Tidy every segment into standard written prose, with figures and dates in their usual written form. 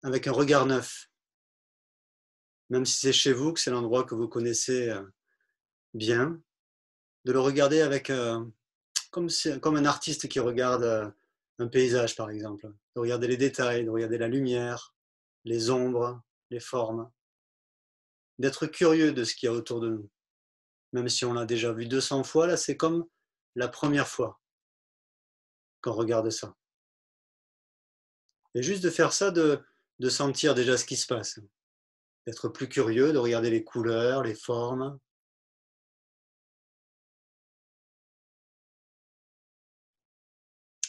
avec un regard neuf. Même si c'est chez vous, que c'est l'endroit que vous connaissez bien, de le regarder avec, comme un artiste qui regarde un paysage, par exemple. De regarder les détails, de regarder la lumière, les ombres, les formes. D'être curieux de ce qu'il y a autour de nous. Même si on l'a déjà vu 200 fois, là, c'est comme la première fois qu'on regarde ça. Et juste de faire ça, de sentir déjà ce qui se passe. D'être plus curieux, de regarder les couleurs, les formes.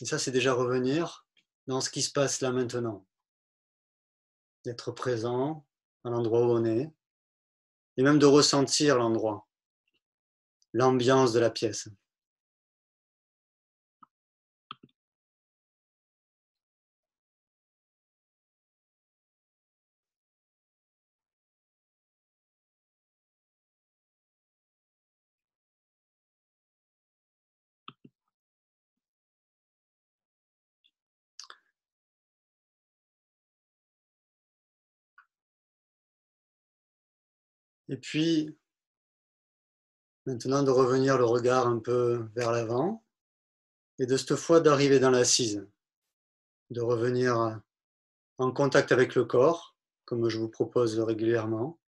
Et ça, c'est déjà revenir dans ce qui se passe là maintenant. D'être présent à l'endroit où on est. Et même de ressentir l'endroit, l'ambiance de la pièce. Et puis, maintenant, de revenir le regard un peu vers l'avant. Et de cette fois, d'arriver dans l'assise. De revenir en contact avec le corps, comme je vous propose régulièrement.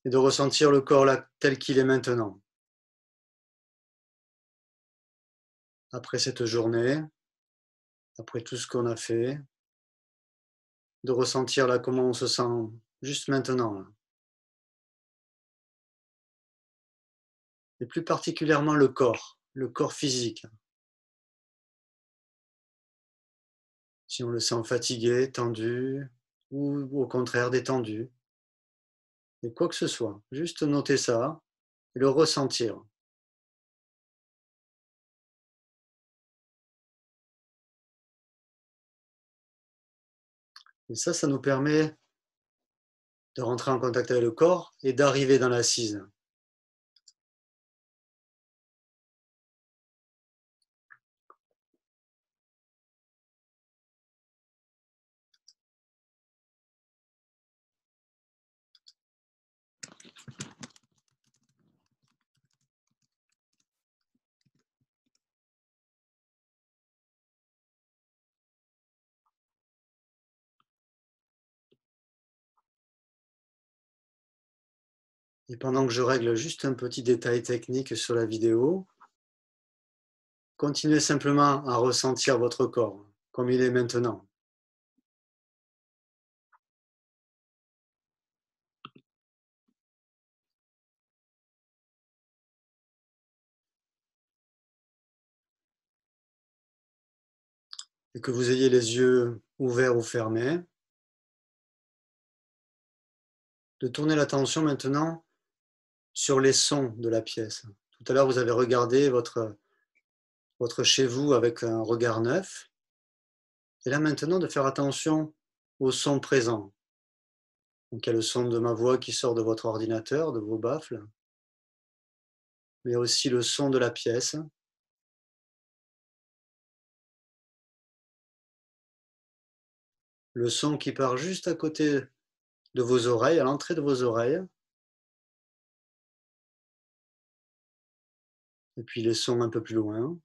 Et de ressentir le corps là, tel qu'il est maintenant. Après cette journée, après tout ce qu'on a fait, de ressentir là comment on se sent juste maintenant. Là. Et plus particulièrement le corps physique. Si on le sent fatigué, tendu, ou au contraire détendu. Et quoi que ce soit, juste noter ça et le ressentir. Et ça nous permet de rentrer en contact avec le corps et d'arriver dans l'assise. Et pendant que je règle juste un petit détail technique sur la vidéo, continuez simplement à ressentir votre corps, comme il est maintenant. Et que vous ayez les yeux ouverts ou fermés, de tourner l'attention maintenant sur les sons de la pièce. Tout à l'heure, vous avez regardé votre chez vous avec un regard neuf. Et là maintenant, de faire attention aux sons présents. Donc il y a le son de ma voix qui sort de votre ordinateur, de vos baffles, mais aussi le son de la pièce, le son qui part juste à côté de vos oreilles, à l'entrée de vos oreilles, et puis les sons un peu plus loin,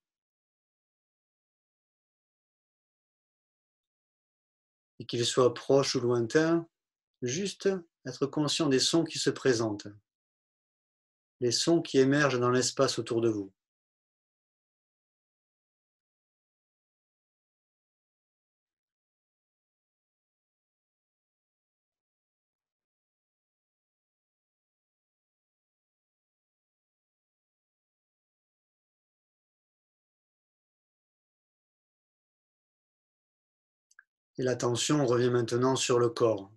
et qu'ils soient proches ou lointains, juste être conscient des sons qui se présentent, les sons qui émergent dans l'espace autour de vous. Et l'attention revient maintenant sur le corps,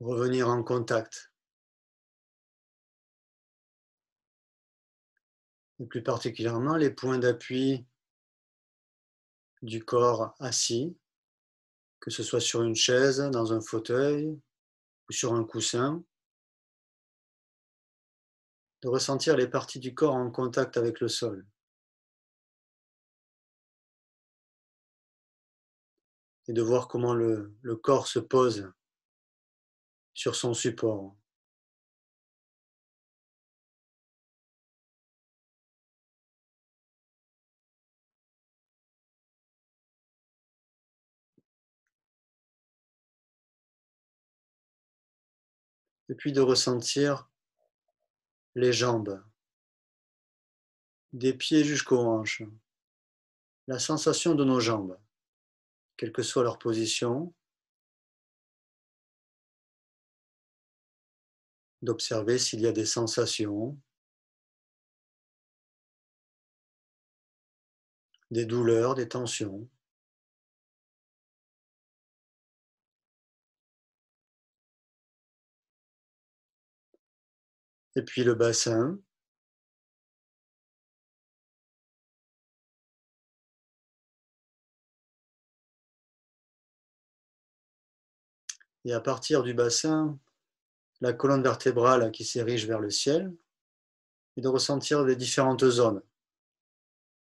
revenir en contact, et plus particulièrement les points d'appui du corps assis, que ce soit sur une chaise, dans un fauteuil ou sur un coussin, de ressentir les parties du corps en contact avec le sol. et de voir comment le corps se pose sur son support. Et puis de ressentir les jambes, des pieds jusqu'aux hanches, la sensation de nos jambes, quelle que soit leur position, d'observer s'il y a des sensations, des douleurs, des tensions. Et puis le bassin, et à partir du bassin, la colonne vertébrale qui s'érige vers le ciel, et de ressentir les différentes zones.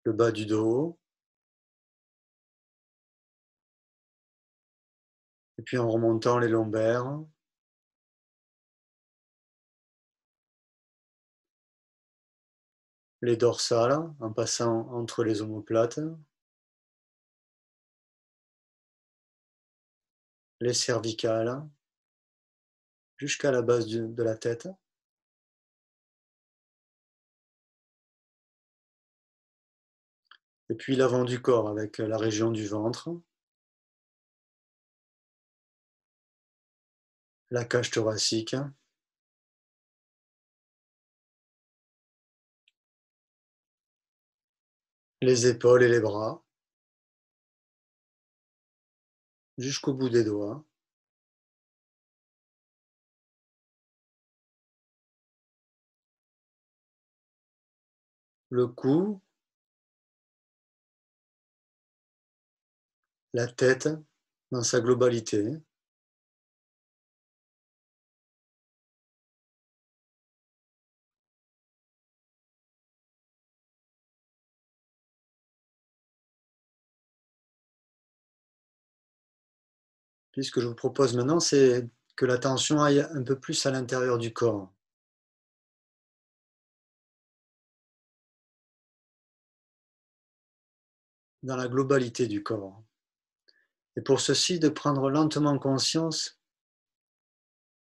Le bas du dos, et puis en remontant les lombaires, les dorsales, en passant entre les omoplates, les cervicales, jusqu'à la base de la tête. Et puis l'avant du corps avec la région du ventre, la cage thoracique, les épaules et les bras, jusqu'au bout des doigts, le cou, la tête dans sa globalité, puis ce que je vous propose maintenant, c'est que l'attention aille un peu plus à l'intérieur du corps, dans la globalité du corps. Et pour ceci, de prendre lentement conscience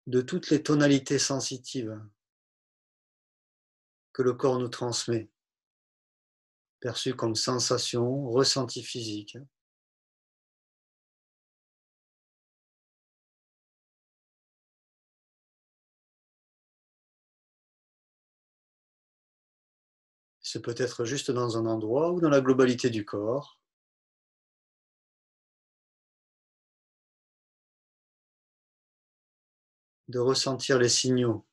de toutes les tonalités sensitives que le corps nous transmet, perçues comme sensations, ressentis physiques. C'est peut-être juste dans un endroit ou dans la globalité du corps, de ressentir les signaux,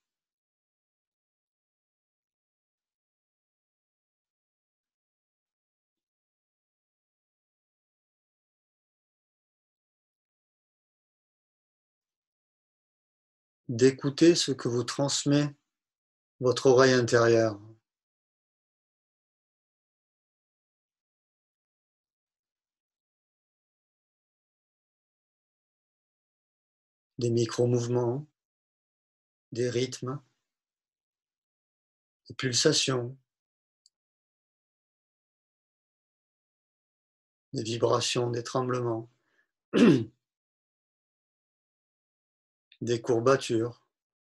d'écouter ce que vous transmet votre oreille intérieure, des micro-mouvements, des rythmes, des pulsations, des vibrations, des tremblements, des courbatures,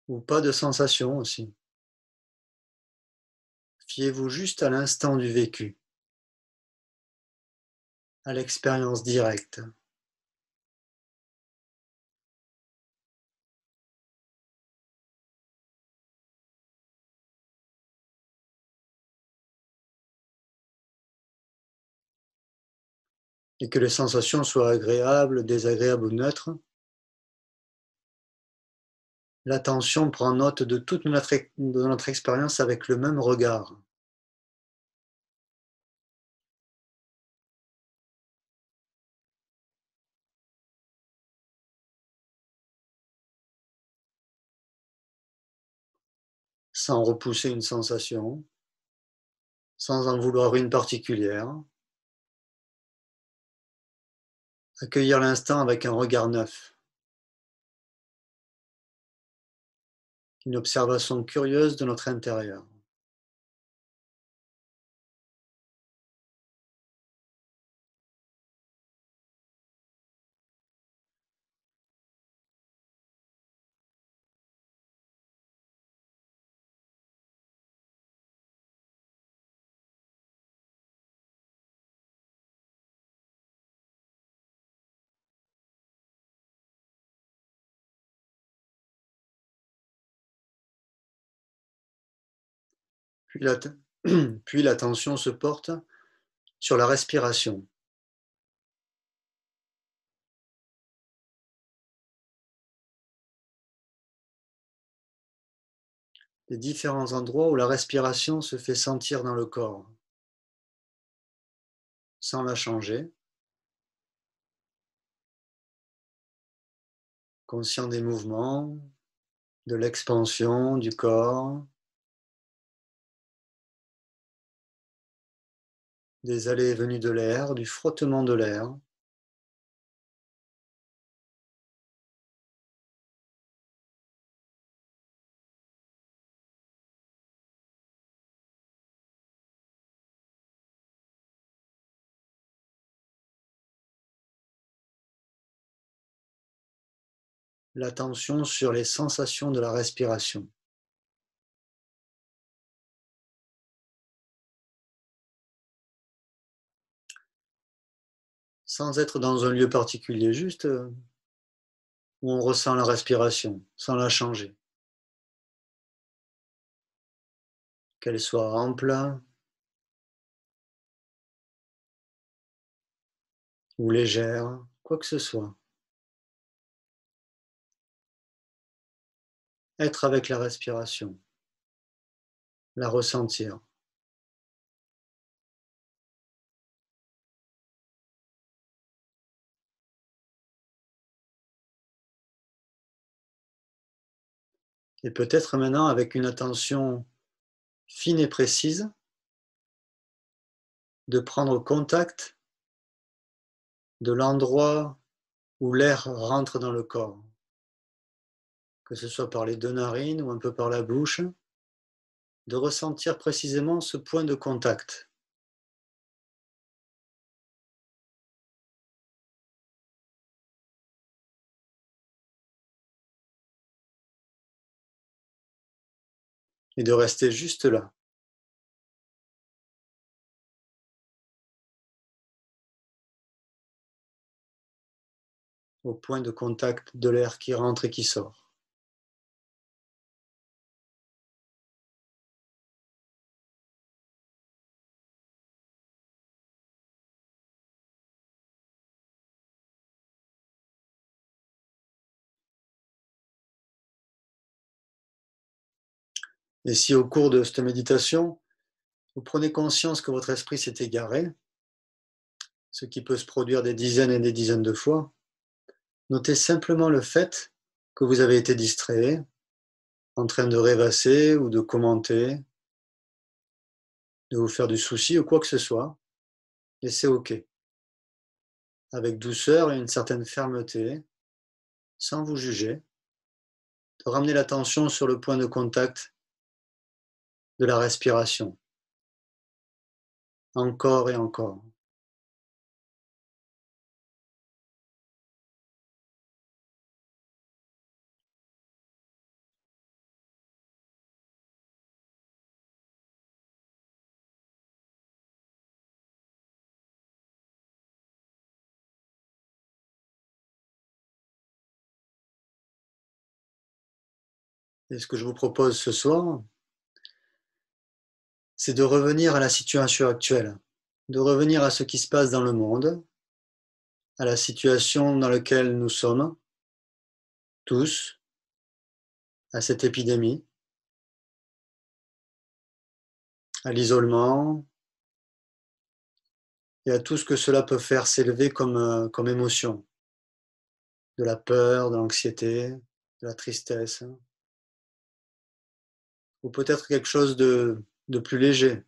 ou pas de sensations aussi. Fiez-vous juste à l'instant du vécu, à l'expérience directe. Et que les sensations soient agréables, désagréables ou neutres, l'attention prend note de toute de notre expérience avec le même regard. Sans repousser une sensation, sans en vouloir une particulière, Accueillir l'instant avec un regard neuf, une observation curieuse de notre intérieur. Puis puis l'attention se porte sur la respiration, les différents endroits où la respiration se fait sentir dans le corps, sans la changer, conscient des mouvements, de l'expansion du corps, des allées et venues de l'air, du frottement de l'air. L'attention sur les sensations de la respiration. Sans être dans un lieu particulier, juste où on ressent la respiration, sans la changer. Qu'elle soit ample ou légère, quoi que ce soit. Être avec la respiration, la ressentir. Et peut-être maintenant avec une attention fine et précise, de prendre contact de l'endroit où l'air rentre dans le corps, que ce soit par les deux narines ou un peu par la bouche, de ressentir précisément ce point de contact. Et de rester juste là, au point de contact de l'air qui rentre et qui sort. Et si au cours de cette méditation, vous prenez conscience que votre esprit s'est égaré, ce qui peut se produire des dizaines et des dizaines de fois, notez simplement le fait que vous avez été distrait, en train de rêvasser ou de commenter, de vous faire du souci ou quoi que ce soit, et c'est OK. Avec douceur et une certaine fermeté, sans vous juger, de ramener l'attention sur le point de contact de la respiration, encore et encore. Et ce que je vous propose ce soir, c'est de revenir à la situation actuelle, de revenir à ce qui se passe dans le monde, à la situation dans laquelle nous sommes, tous, à cette épidémie, à l'isolement et à tout ce que cela peut faire s'élever comme émotion, de la peur, de l'anxiété, de la tristesse, ou peut-être quelque chose de plus léger,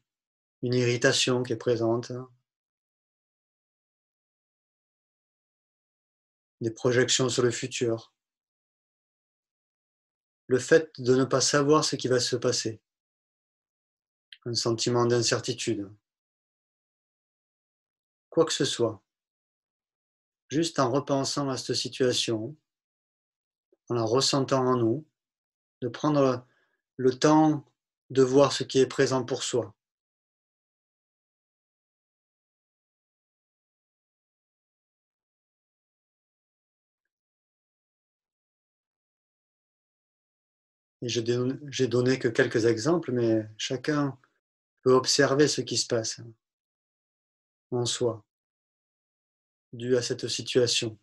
une irritation qui est présente. des projections sur le futur, le fait de ne pas savoir ce qui va se passer, un sentiment d'incertitude, quoi que ce soit, juste en repensant à cette situation, en la ressentant en nous, de prendre le temps de voir ce qui est présent pour soi. Et j'ai donné que quelques exemples, mais chacun peut observer ce qui se passe en soi, dû à cette situation,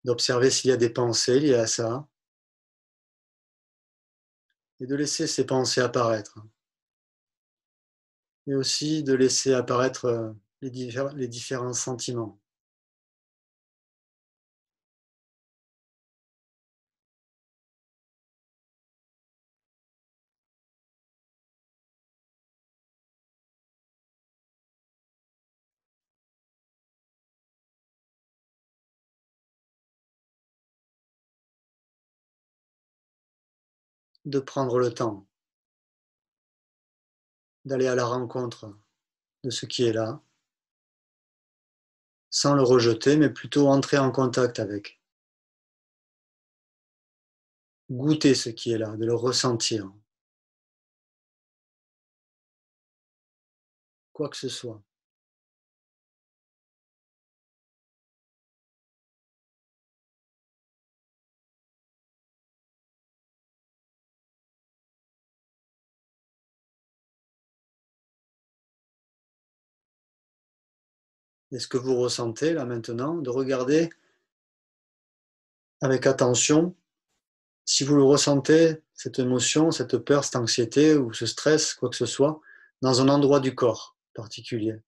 d'observer s'il y a des pensées liées à ça, et de laisser ces pensées apparaître, et aussi de laisser apparaître les différents sentiments, de prendre le temps, d'aller à la rencontre de ce qui est là, sans le rejeter, mais plutôt entrer en contact avec, goûter ce qui est là, de le ressentir, quoi que ce soit. Et ce que vous ressentez là maintenant, de regarder avec attention si vous le ressentez, cette émotion, cette peur, cette anxiété ou ce stress, quoi que ce soit, dans un endroit du corps particulier.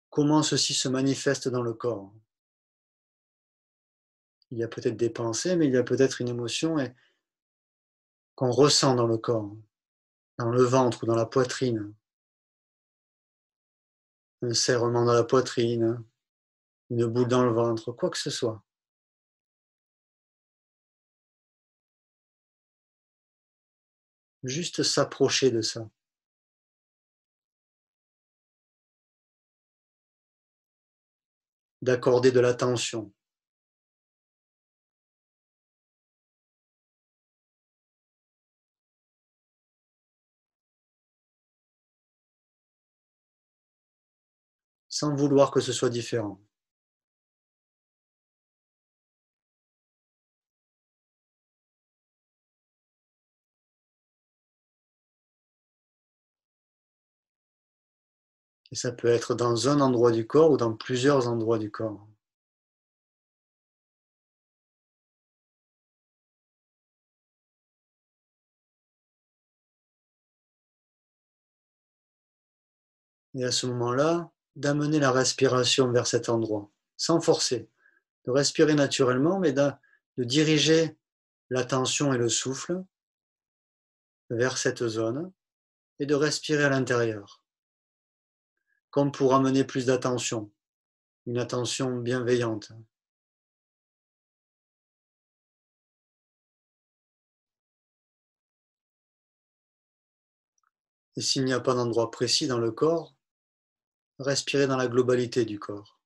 Comment ceci se manifeste dans le corps? Il y a peut-être des pensées, mais il y a peut-être une émotion qu'on ressent dans le corps, dans le ventre ou dans la poitrine, un serrement dans la poitrine, une boule dans le ventre, quoi que ce soit. Juste s'approcher de ça, d'accorder de l'attention, sans vouloir que ce soit différent. Et ça peut être dans un endroit du corps ou dans plusieurs endroits du corps. Et à ce moment-là, d'amener la respiration vers cet endroit, sans forcer, de respirer naturellement, mais de diriger l'attention et le souffle vers cette zone et de respirer à l'intérieur, comme pour amener plus d'attention, une attention bienveillante. Et s'il n'y a pas d'endroit précis dans le corps, respirez dans la globalité du corps.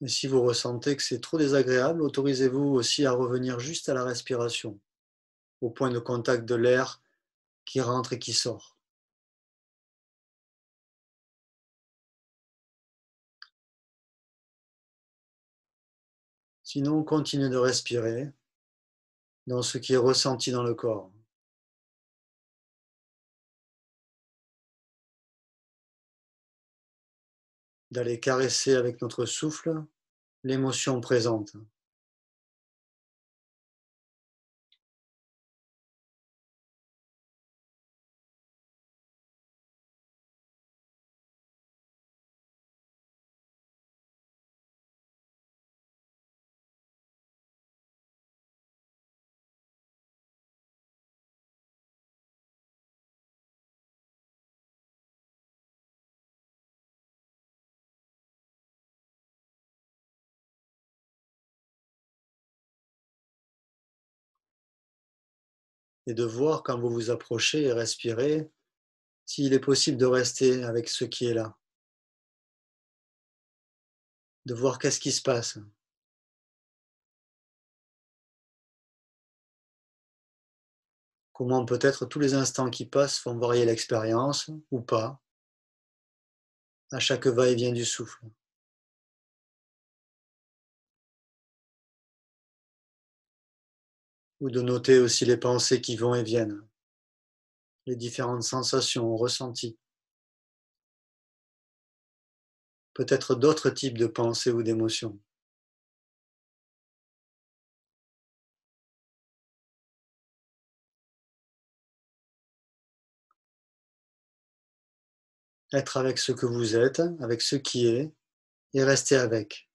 Et si vous ressentez que c'est trop désagréable, autorisez-vous aussi à revenir juste à la respiration, au point de contact de l'air qui rentre et qui sort. Sinon, continuez de respirer dans ce qui est ressenti dans le corps. d'aller caresser avec notre souffle l'émotion présente. Et de voir quand vous vous approchez et respirez, s'il est possible de rester avec ce qui est là, de voir qu'est-ce qui se passe, comment peut-être tous les instants qui passent font varier l'expérience ou pas, à chaque va-et-vient du souffle. Ou de noter aussi les pensées qui vont et viennent, les différentes sensations ressenties, peut-être d'autres types de pensées ou d'émotions. Être avec ce que vous êtes, avec ce qui est, et rester avec.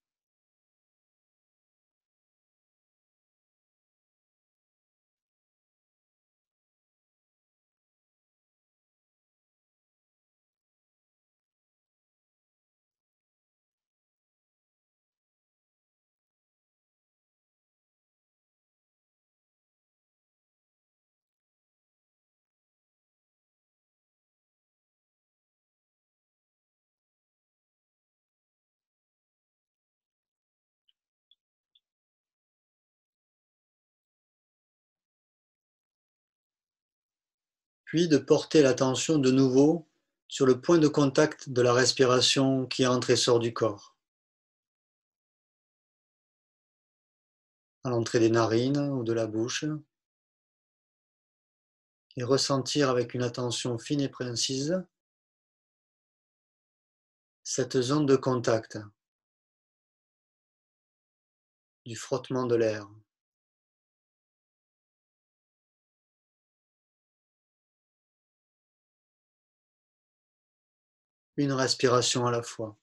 Puis de porter l'attention de nouveau sur le point de contact de la respiration qui entre et sort du corps, à l'entrée des narines ou de la bouche, et ressentir avec une attention fine et précise cette zone de contact, du frottement de l'air, une respiration à la fois.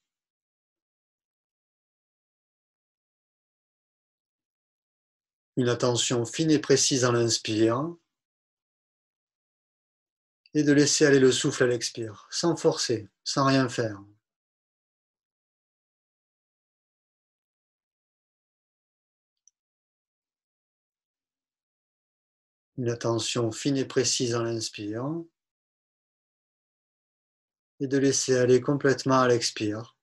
Une attention fine et précise à l'inspire, et de laisser aller le souffle à l'expire, sans forcer, sans rien faire. Une attention fine et précise à l'inspire, et de laisser aller complètement à l'expire,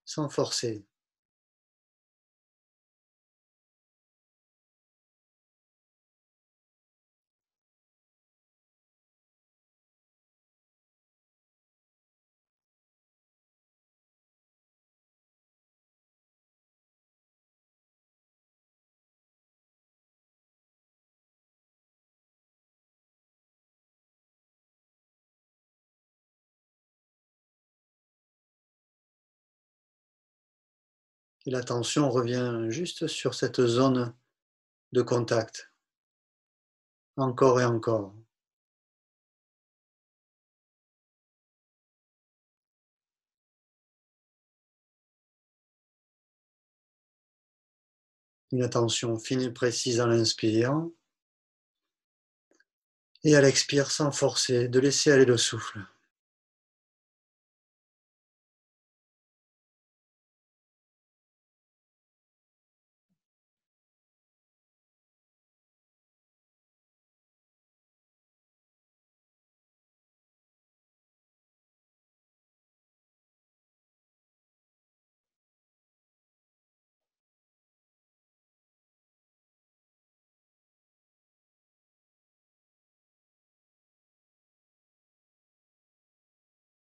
sans forcer. Et l'attention revient juste sur cette zone de contact, encore et encore. Une attention fine et précise à l'inspire, et à l'expire sans forcer, de laisser aller le souffle.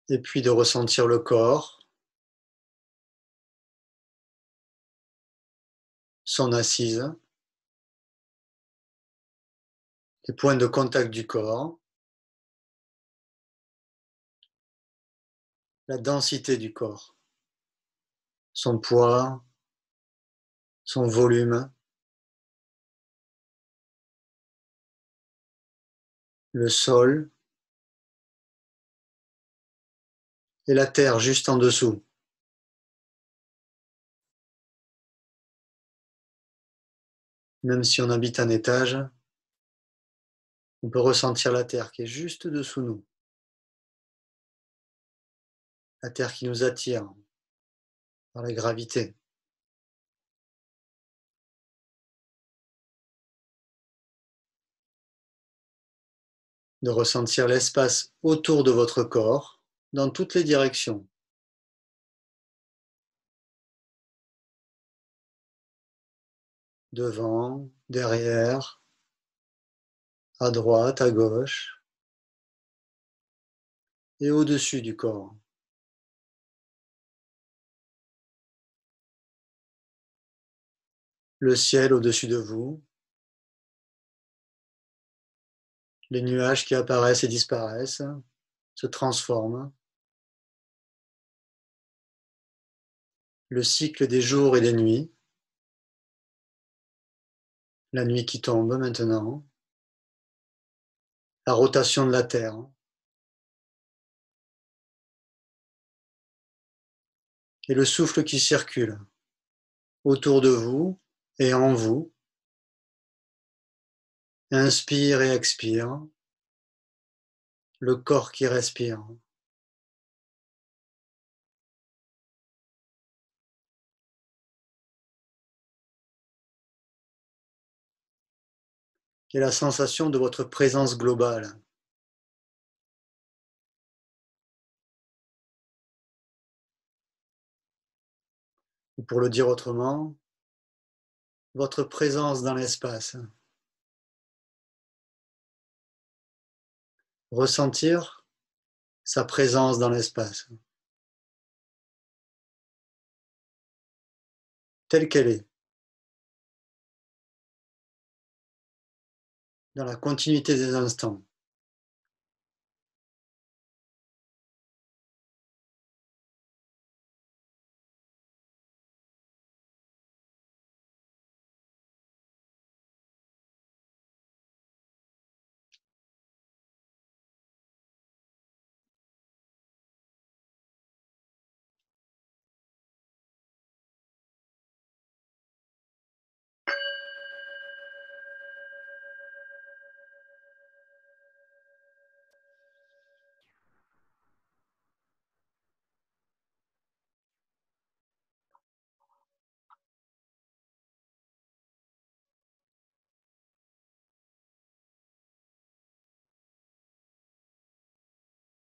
Et puis de ressentir le corps, son assise, les points de contact du corps, la densité du corps, son poids, son volume, le sol et la terre juste en dessous. Même si on habite un étage, on peut ressentir la terre qui est juste dessous nous. La terre qui nous attire par la gravité. De ressentir l'espace autour de votre corps dans toutes les directions. Devant, derrière, à droite, à gauche et au-dessus du corps. Le ciel au-dessus de vous, les nuages qui apparaissent et disparaissent, se transforment, le cycle des jours et des nuits, la nuit qui tombe maintenant, la rotation de la Terre, et le souffle qui circule autour de vous et en vous. Inspire et expire, le corps qui respire. Et la sensation de votre présence globale. Ou pour le dire autrement, votre présence dans l'espace. Ressentir sa présence dans l'espace, telle qu'elle est, dans la continuité des instants.